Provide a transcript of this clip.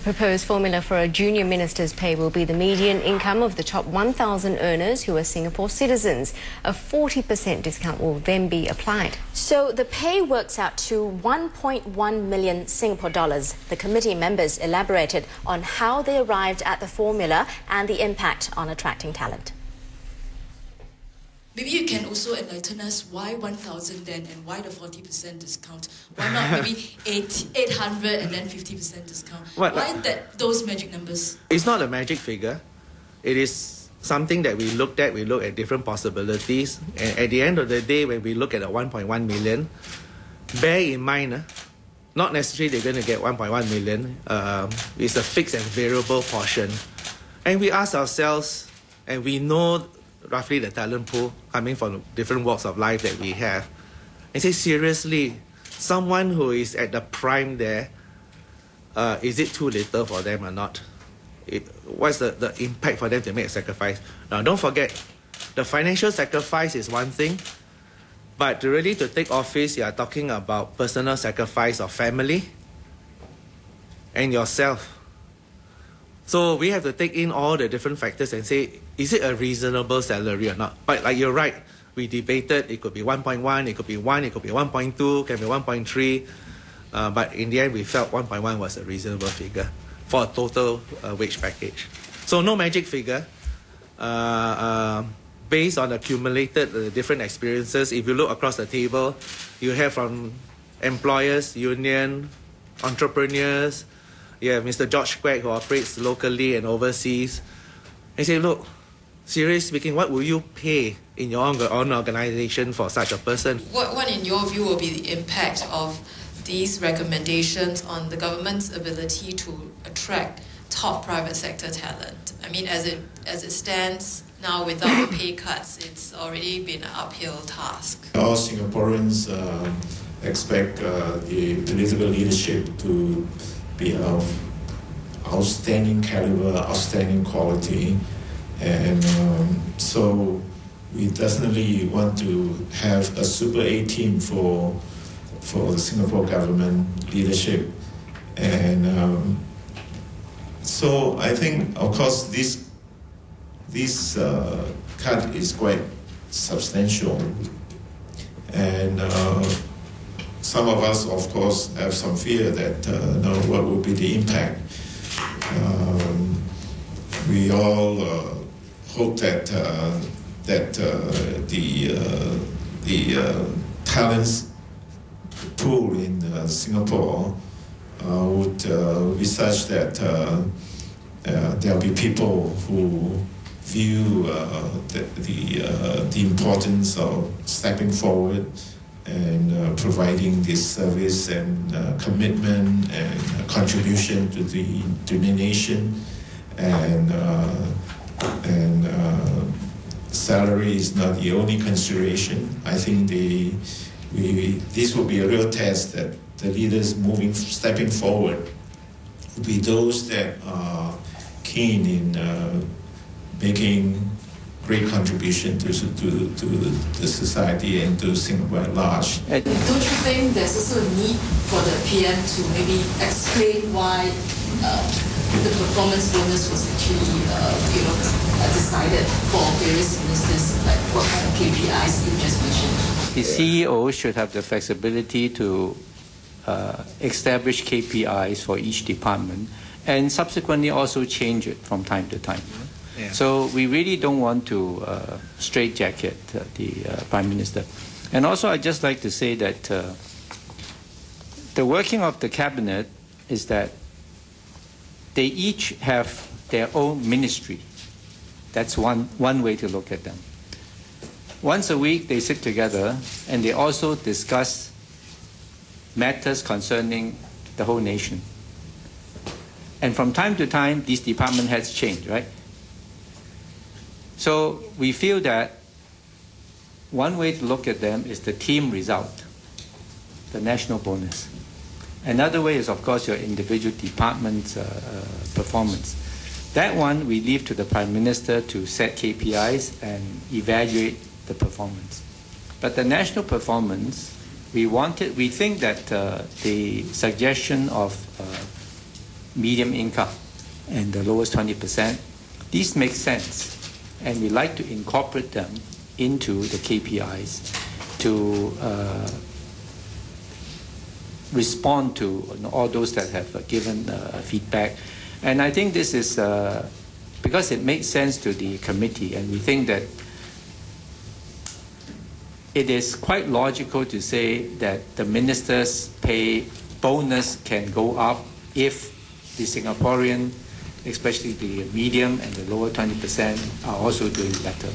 Proposed formula for a junior minister's pay will be the median income of the top 1,000 earners who are Singapore citizens. A 40% discount will then be applied. So the pay works out to 1.1 million Singapore dollars. The committee members elaborated on how they arrived at the formula and the impact on attracting talent. Maybe you can also enlighten us why 1,000 then and why the 40% discount? Why not maybe 800 and then 50% discount? Why those magic numbers? It's not a magic figure. It is something that we looked at. We look at different possibilities. And at the end of the day, when we look at the 1.1 million, bear in mind, not necessarily they're going to get 1.1 million. It's a fixed and variable portion. And we ask ourselves, and we know roughly the talent pool coming from different walks of life that we have, and say seriously, someone who is at the prime there, is it too little for them or not? What's the impact for them to make a sacrifice? Now don't forget, the financial sacrifice is one thing, but really to take office, you are talking about personal sacrifice of family and yourself. So we have to take in all the different factors and say, is it a reasonable salary or not? But like you're right, we debated, it could be 1.1, it could be 1, it could be 1.2, it can be 1.3. But in the end, we felt 1.1 was a reasonable figure for a total wage package. So no magic figure. Based on accumulated different experiences, if you look across the table, you have from employers, union, entrepreneurs. You have Mr. George Quack, who operates locally and overseas. And say, look, seriously speaking, what will you pay in your own organization for such a person? What in your view will be the impact of these recommendations on the government's ability to attract top private sector talent? I mean, as it stands now, without the pay cuts, it's already been an uphill task. All Singaporeans expect the political leadership to be of outstanding caliber, outstanding quality, and so we definitely want to have a Super A team for the Singapore government leadership, and so I think, of course, this cut is quite substantial, and some of us, of course, have some fear that what will be the impact. We all hope that the talents pool in Singapore would be such that there'll be people who view the importance of stepping forward and providing this service and commitment and contribution to the nation, and salary is not the only consideration. I think this will be a real test that the leaders stepping forward will be those that are keen in making great contribution to the society and to Singapore at large. Don't you think there's also a need for the PM to maybe explain why the performance bonus was actually decided for various ministers, like what kind of KPIs you just mentioned? The CEO should have the flexibility to establish KPIs for each department and subsequently also change it from time to time. Yeah. So we really don't want to straitjacket the Prime Minister. And also I'd just like to say that the working of the Cabinet is that they each have their own ministry. That's one way to look at them. Once a week they sit together and they also discuss matters concerning the whole nation. And from time to time, these department heads change, right? So we feel that one way to look at them is the team result, the national bonus. Another way is, of course, your individual department's performance. That one we leave to the Prime Minister to set KPIs and evaluate the performance. But the national performance, we think that the suggestion of medium income and the lowest 20%. These make sense, and we like to incorporate them into the KPIs to respond to all those that have given feedback. And I think this is because it makes sense to the committee, and we think that it is quite logical to say that the minister's pay bonus can go up if the Singaporean, especially the medium and the lower 20%, are also doing better.